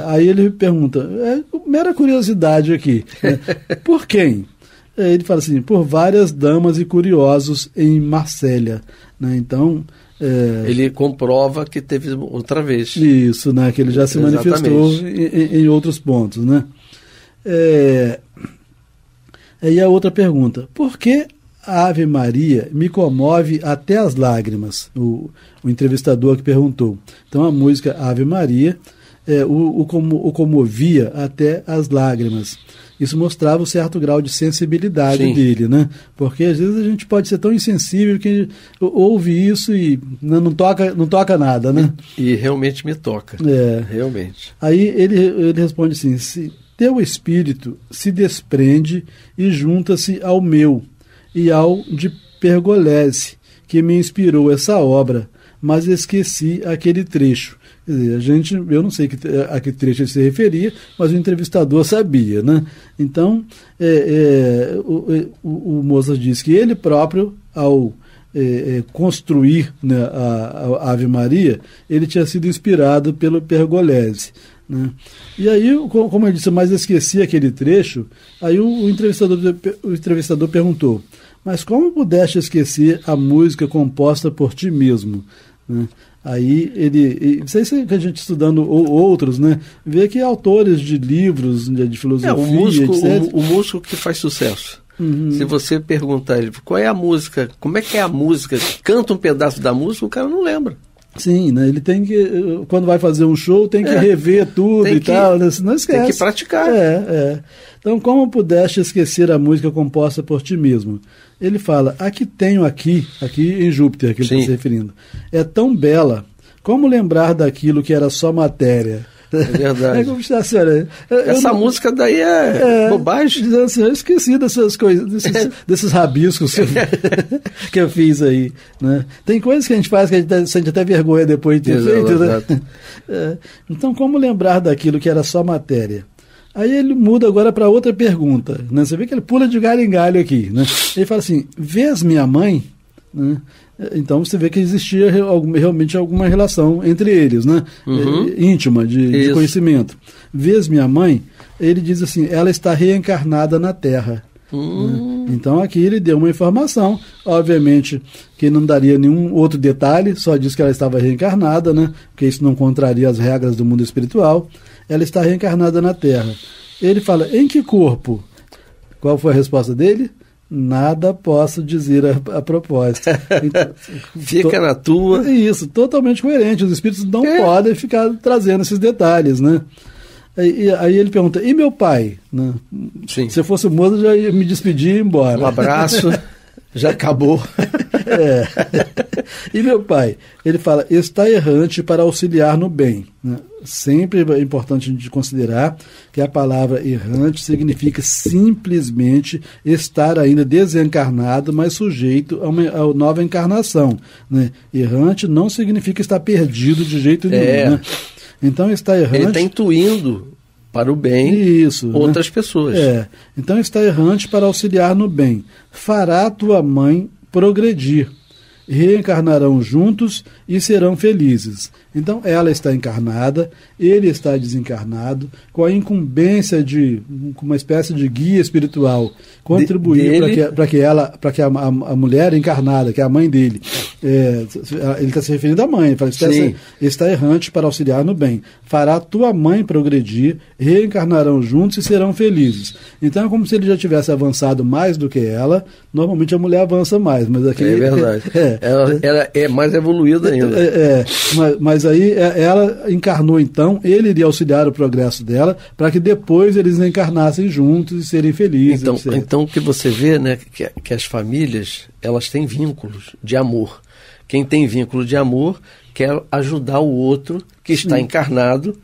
[SPEAKER 6] Aí ele pergunta, mera curiosidade aqui, né? Por quem? Ele fala assim, por várias damas e curiosos em Marsella. Né? Então...
[SPEAKER 5] ele comprova que teve outra vez.
[SPEAKER 6] Isso, né? Que ele já se manifestou em outros pontos, né? E a outra pergunta, por que a Ave Maria me comove até as lágrimas? O entrevistador que perguntou. Então a música Ave Maria o comovia até as lágrimas. Isso mostrava um certo grau de sensibilidade
[SPEAKER 5] Sim.
[SPEAKER 6] dele, né? Porque às vezes a gente pode ser tão insensível que ouve isso e não toca nada, né?
[SPEAKER 5] E realmente me toca. Realmente.
[SPEAKER 6] Aí ele responde assim: se teu espírito se desprende e junta-se ao meu e ao de Pergolese, que me inspirou essa obra, mas esqueci aquele trecho. Quer dizer, eu não sei a que trecho ele se referia, mas o entrevistador sabia, né? Então, o Mozart diz que ele próprio, ao construir, né, a Ave Maria, ele tinha sido inspirado pelo Pergolese, né? E aí, como ele disse, mas esqueci aquele trecho, aí o entrevistador perguntou: mas como pudeste esquecer a música composta por ti mesmo? Né? Aí isso aí que a gente estudando outros, né, vê que autores de livros de filosofia,
[SPEAKER 5] o músico que faz sucesso. Uhum. Se você perguntar ele qual é a música, como é que é a música, canta um pedaço da música, o cara não lembra.
[SPEAKER 6] Sim, né? Ele tem que, quando vai fazer um show, tem que rever tudo e tal, né? Não esquece.
[SPEAKER 5] Tem que praticar.
[SPEAKER 6] Então, como pudeste esquecer a música composta por ti mesmo? Ele fala: a que tenho aqui em Júpiter, que ele está se referindo, é tão bela, como lembrar daquilo que era só matéria?
[SPEAKER 5] É verdade.
[SPEAKER 6] Como está, senhora?
[SPEAKER 5] Essa música daí é bobagem.
[SPEAKER 6] Dizendo assim, eu esqueci dessas coisas, desses rabiscos que eu fiz aí, né? Tem coisas que a gente faz que a gente sente até vergonha depois de ter feito, né? Então, como lembrar daquilo que era só matéria? Aí ele muda agora para outra pergunta, né? Você vê que ele pula de galho em galho aqui, né? Ele fala assim: vês minha mãe? Né? Então você vê que existia realmente alguma relação entre eles, né? Íntima, de conhecimento. Vês minha mãe? Ele diz assim: ela está reencarnada na Terra. Né? Então aqui ele deu uma informação, obviamente que não daria nenhum outro detalhe, só diz que ela estava reencarnada, né? Porque isso não contraria as regras do mundo espiritual. Ela está reencarnada na Terra. Ele fala: em que corpo? Qual foi a resposta dele? Nada posso dizer a propósito. Então,
[SPEAKER 5] fica na tua.
[SPEAKER 6] Isso, totalmente coerente. Os espíritos não podem ficar trazendo esses detalhes, né? Aí ele pergunta: e meu pai? Né?
[SPEAKER 5] Sim.
[SPEAKER 6] Se eu fosse o Mozart, já ia me despedir e ir embora.
[SPEAKER 5] Um abraço, já acabou.
[SPEAKER 6] E meu pai? Ele fala: está errante para auxiliar no bem. Né? Sempre é importante a gente considerar que a palavra errante significa simplesmente estar ainda desencarnado, mas sujeito a uma nova encarnação. Né? Errante não significa estar perdido de jeito nenhum. Né? Então está errante.
[SPEAKER 5] Ele está intuindo para o bem outras pessoas.
[SPEAKER 6] Então está errante para auxiliar no bem. Fará tua mãe progredir. Reencarnarão juntos e serão felizes. Então ela está encarnada, ele está desencarnado, com a incumbência de uma espécie de guia espiritual, contribuir para que a mulher encarnada, que é a mãe dele, ele está se referindo à mãe, ele fala: está errante para auxiliar no bem. Fará tua mãe progredir, reencarnarão juntos e serão felizes. Então é como se ele já tivesse avançado mais do que ela. Normalmente a mulher avança mais, mas aqui
[SPEAKER 5] é verdade. Ela é mais evoluída ainda.
[SPEAKER 6] Mas aí ela encarnou, então, ele iria auxiliar o progresso dela para que depois eles encarnassem juntos e serem felizes.
[SPEAKER 5] Então o que você vê, né, que as famílias, elas têm vínculos de amor. Quem tem vínculo de amor quer ajudar o outro que está encarnado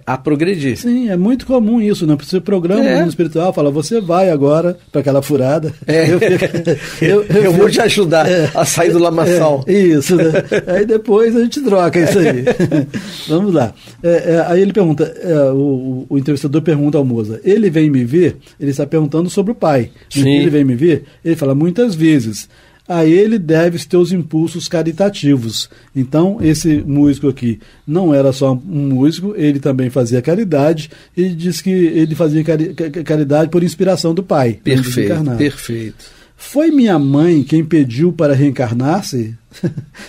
[SPEAKER 5] a progredir.
[SPEAKER 6] Sim, é muito comum isso, né? Você programa no mundo espiritual, fala: você vai agora para aquela furada.
[SPEAKER 5] Eu vou te ajudar a sair do lamaçal.
[SPEAKER 6] Isso, né? Aí depois a gente troca isso aí. Vamos lá. Aí ele pergunta, o entrevistador pergunta ao Mozart: ele vem me ver? Ele está perguntando sobre o pai.
[SPEAKER 5] Sim.
[SPEAKER 6] Ele vem me ver? Ele fala: muitas vezes. A ele deves teus impulsos caritativos. Então, esse músico aqui não era só um músico, ele também fazia caridade, e diz que ele fazia caridade por inspiração do pai.
[SPEAKER 5] Perfeito.
[SPEAKER 6] Foi minha mãe quem pediu para reencarnar-se?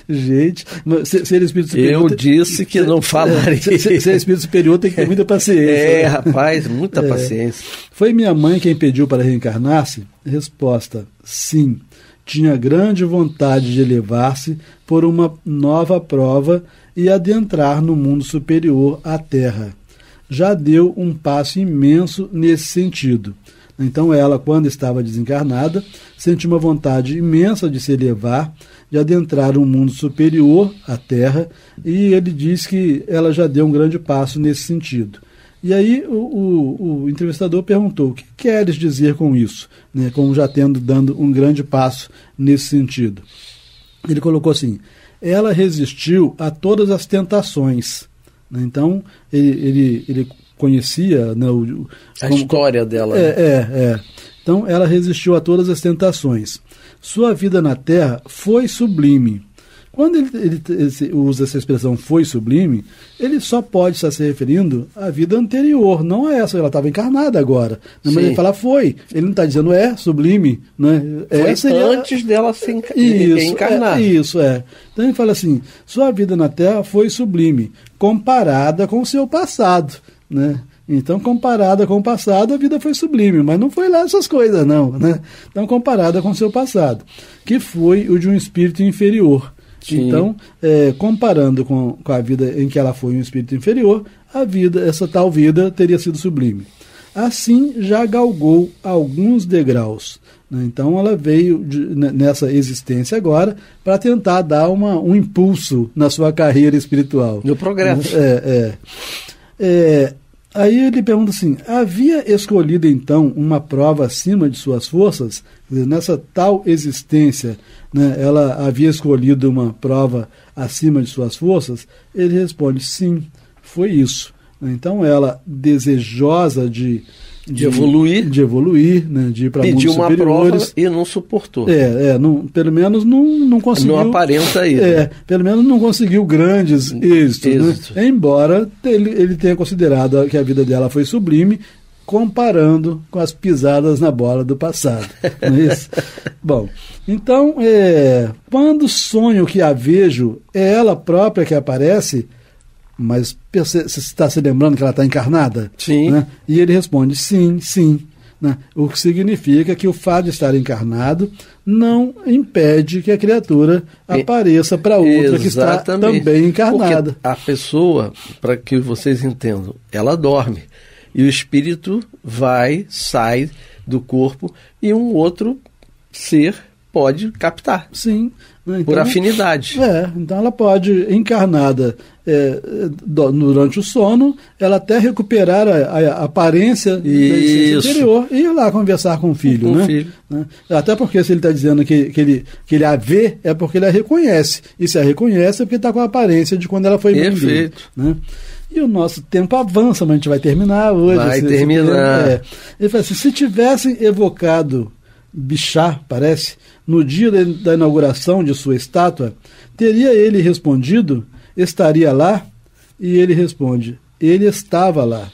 [SPEAKER 6] Gente, ser espírito superior...
[SPEAKER 5] Eu disse que não falaria.
[SPEAKER 6] Ser espírito superior tem que ter muita paciência.
[SPEAKER 5] Rapaz, muita paciência.
[SPEAKER 6] Foi minha mãe quem pediu para reencarnar-se? Resposta: sim. Tinha grande vontade de elevar-se por uma nova prova e adentrar no mundo superior à Terra. já deu um passo imenso nesse sentido. Então ela, quando estava desencarnada, sentiu uma vontade imensa de se elevar, de adentrar um mundo superior à Terra, e ele diz que ela já deu um grande passo nesse sentido. E aí o entrevistador perguntou: o que queres dizer com isso? Né, como já dando um grande passo nesse sentido. Ele colocou assim: ela resistiu a todas as tentações. Então ele conhecia, né,
[SPEAKER 5] a história dela.
[SPEAKER 6] Então ela resistiu a todas as tentações. Sua vida na Terra foi sublime. Quando ele usa essa expressão foi sublime, ele só pode estar se referindo à vida anterior, não a essa. Ela estava encarnada agora. Mas ele fala foi. Ele não está dizendo
[SPEAKER 5] sublime.
[SPEAKER 6] Né?
[SPEAKER 5] Foi antes dela se encarnar.
[SPEAKER 6] Então ele fala assim: sua vida na Terra foi sublime, comparada com o seu passado. Né? Então, comparada com o passado, a vida foi sublime, mas não foi lá essas coisas, não. Né? Então, comparada com o seu passado, que foi o de um espírito inferior. Sim. Então, comparando com a vida em que ela foi um espírito inferior, essa tal vida teria sido sublime. Assim, já galgou alguns degraus. Né? Então, ela veio nessa existência agora para tentar dar um impulso na sua carreira espiritual.
[SPEAKER 5] No progresso.
[SPEAKER 6] Aí ele pergunta assim: havia escolhido então uma prova acima de suas forças? Nessa tal existência, né, ela havia escolhido uma prova acima de suas forças? Ele responde: sim, foi isso. Então ela, desejosa de evoluir, né, de ir para mundos superiores, pediu uma prova
[SPEAKER 5] e não suportou.
[SPEAKER 6] Pelo menos não conseguiu.
[SPEAKER 5] Não aparenta isso.
[SPEAKER 6] Pelo menos não conseguiu grandes êxitos. Né? Embora ele tenha considerado que a vida dela foi sublime, comparando com as pisadas na bola do passado. Não é isso? Bom, então, quando sonho que a vejo, é ela própria que aparece. Mas você está se lembrando que ela está encarnada?
[SPEAKER 5] Sim.
[SPEAKER 6] Né? E ele responde: sim, sim. Né? O que significa que o fato de estar encarnado não impede que a criatura apareça para outra que está também encarnada.
[SPEAKER 5] Porque a pessoa, para que vocês entendam, ela dorme. E o espírito sai do corpo e um outro ser pode captar.
[SPEAKER 6] Sim. Então,
[SPEAKER 5] por afinidade.
[SPEAKER 6] Então ela pode, encarnada durante o sono, ela até recuperar a aparência da essência anterior e ir lá conversar com o filho. Né? Até porque se ele está dizendo que ele a vê, é porque ele a reconhece. E se a reconhece é porque está com a aparência de quando ela foi mãe dele. Né? E o nosso tempo avança, mas a gente vai terminar hoje. Ele fala assim: se tivessem evocado Bichat, parece, no dia da inauguração de sua estátua, teria ele respondido: estaria lá? E ele responde: ele estava lá.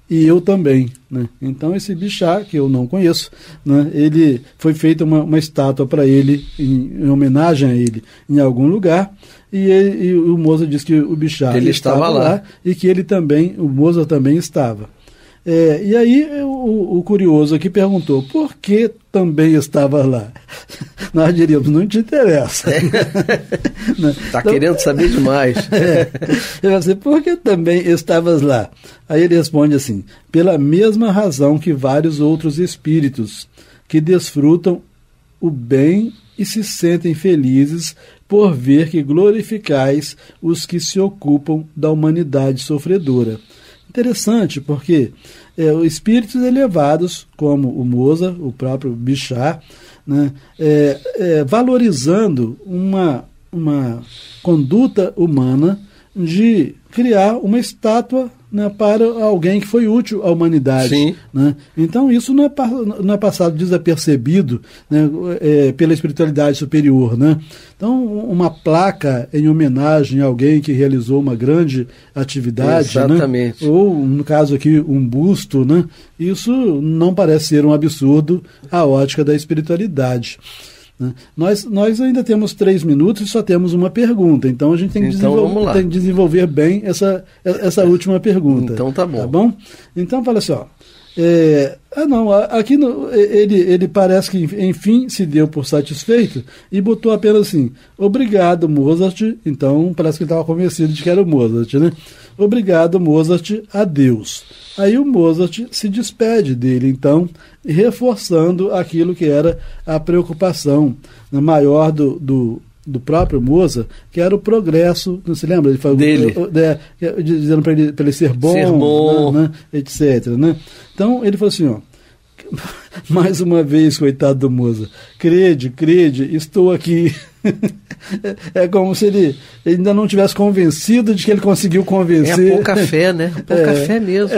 [SPEAKER 6] E eu também. Né? Então esse Bichat, que eu não conheço, né, ele foi feita uma estátua para ele, em homenagem a ele, em algum lugar, e o Mozart diz que o Bichat
[SPEAKER 5] ele estava lá
[SPEAKER 6] e que o Mozart também estava. E aí o curioso aqui perguntou: por que também estava lá? Nós diríamos: não te interessa.
[SPEAKER 5] Está querendo saber demais.
[SPEAKER 6] Ele vai dizer: por que também estavas lá? Aí ele responde assim: pela mesma razão que vários outros espíritos que desfrutam o bem e se sentem felizes por ver que glorificais os que se ocupam da humanidade sofredora. Interessante, porque espíritos elevados, como o Mozart, o próprio Bichat, né, valorizando uma conduta humana de criar uma estátua, né, para alguém que foi útil à humanidade.
[SPEAKER 5] Sim.
[SPEAKER 6] Né? Então isso não é passado desapercebido, né, pela espiritualidade superior. Né? Então uma placa em homenagem a alguém que realizou uma grande atividade, né? Ou no caso aqui um busto, né? Isso não parece ser um absurdo à ótica da espiritualidade. Nós ainda temos 3 minutos e só temos uma pergunta, então a gente tem que desenvolver bem essa última pergunta.
[SPEAKER 5] Então tá bom.
[SPEAKER 6] Tá bom? Então fala assim: Aqui ele parece que enfim se deu por satisfeito e botou apenas assim: obrigado, Mozart. Então parece que ele estava convencido de que era o Mozart, né? Obrigado, Mozart, adeus. Aí o Mozart se despede dele, então, reforçando aquilo que era a preocupação maior do próprio Mozart, que era o progresso, não se lembra? Ele falou
[SPEAKER 5] dele.
[SPEAKER 6] Dizendo para ele ser bom, né, etc. Né? Então ele falou assim, mais uma vez, coitado do Mozart, crede, estou aqui. É como se ele ainda não tivesse convencido de que ele conseguiu convencer.
[SPEAKER 5] É pouca fé, né? Pouca fé mesmo.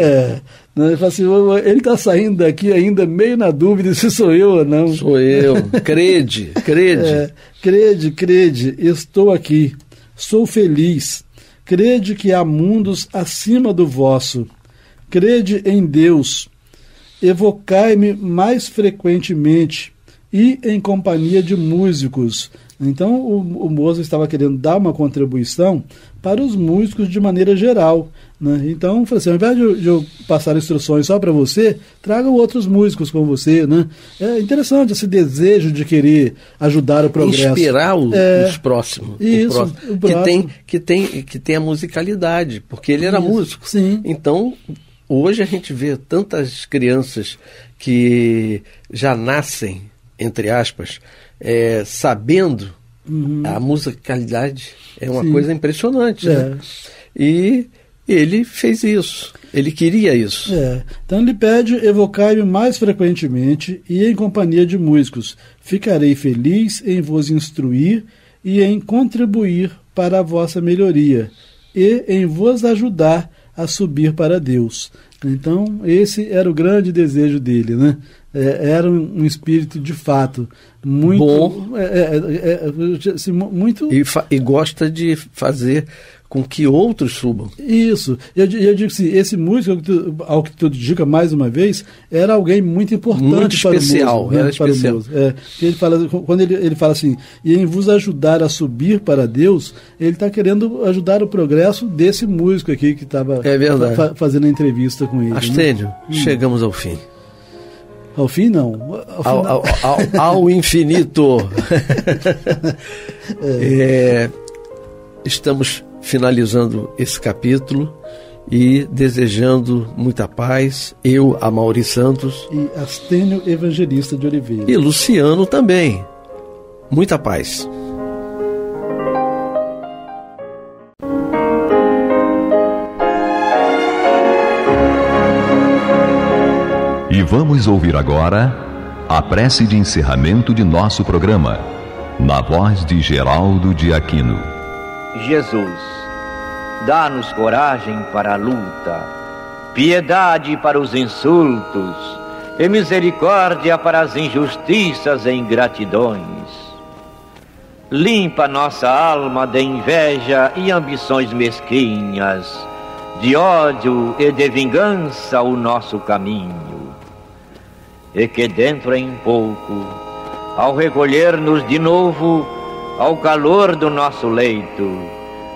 [SPEAKER 6] Ele fala assim, ele está saindo daqui ainda meio na dúvida se sou eu ou não.
[SPEAKER 5] Sou eu. Crede.
[SPEAKER 6] Crede, estou aqui. Sou feliz. Crede que há mundos acima do vosso. Crede em Deus. Evocai-me mais frequentemente e em companhia de músicos. Então o Mozart estava querendo dar uma contribuição para os músicos de maneira geral, né? Então, falei assim, ao invés de eu passar instruções só para você, traga outros músicos com você, né? É interessante esse desejo de querer ajudar o progresso.
[SPEAKER 5] Inspirar os próximos.
[SPEAKER 6] Isso,
[SPEAKER 5] o próximo. Que tem a musicalidade, porque ele era músico.
[SPEAKER 6] Sim.
[SPEAKER 5] Então, hoje a gente vê tantas crianças que já nascem, entre aspas, sabendo a musicalidade. É uma coisa impressionante. Né? E ele fez isso. Ele queria isso.
[SPEAKER 6] Então ele pede: evocai-me mais frequentemente e em companhia de músicos. Ficarei feliz em vos instruir e em contribuir para a vossa melhoria e em vos ajudar a subir para Deus. Então esse era o grande desejo dele, né? Era um espírito de fato muito
[SPEAKER 5] bom,
[SPEAKER 6] muito
[SPEAKER 5] e gosta de fazer com que outros subam.
[SPEAKER 6] Isso. Eu digo assim, esse músico, ao que tu indica mais uma vez, era alguém muito importante, muito
[SPEAKER 5] especial,
[SPEAKER 6] para o músico.
[SPEAKER 5] Era especial.
[SPEAKER 6] Ele fala, quando ele fala assim, e em vos ajudar a subir para Deus, ele está querendo ajudar o progresso desse músico aqui que estava fazendo a entrevista com ele.
[SPEAKER 5] Astênio, chegamos ao fim.
[SPEAKER 6] Ao fim, não.
[SPEAKER 5] Ao infinito. Estamos finalizando esse capítulo e desejando muita paz. Eu, Amaury Santos.
[SPEAKER 6] E Astênio Evangelista de Oliveira.
[SPEAKER 5] E Luciano também. Muita paz.
[SPEAKER 1] E vamos ouvir agora a prece de encerramento de nosso programa, na voz de Geraldo de Aquino.
[SPEAKER 7] Jesus, dá-nos coragem para a luta, piedade para os insultos e misericórdia para as injustiças e ingratidões. Limpa nossa alma de inveja e ambições mesquinhas, de ódio e de vingança o nosso caminho. E que dentro em pouco, ao recolher-nos de novo ao calor do nosso leito,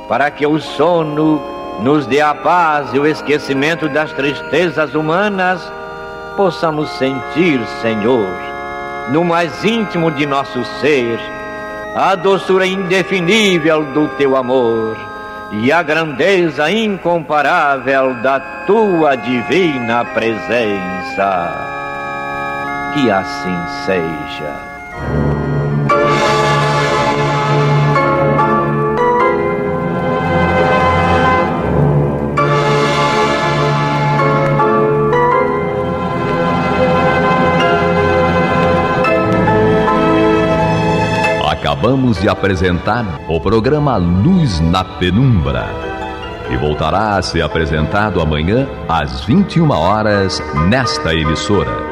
[SPEAKER 7] para que o sono nos dê a paz e o esquecimento das tristezas humanas, possamos sentir, Senhor, no mais íntimo de nosso ser, a doçura indefinível do Teu amor e a grandeza incomparável da Tua divina presença. Que assim seja.
[SPEAKER 1] Acabamos de apresentar o programa Luz na Penumbra, que voltará a ser apresentado amanhã às 21 horas nesta emissora.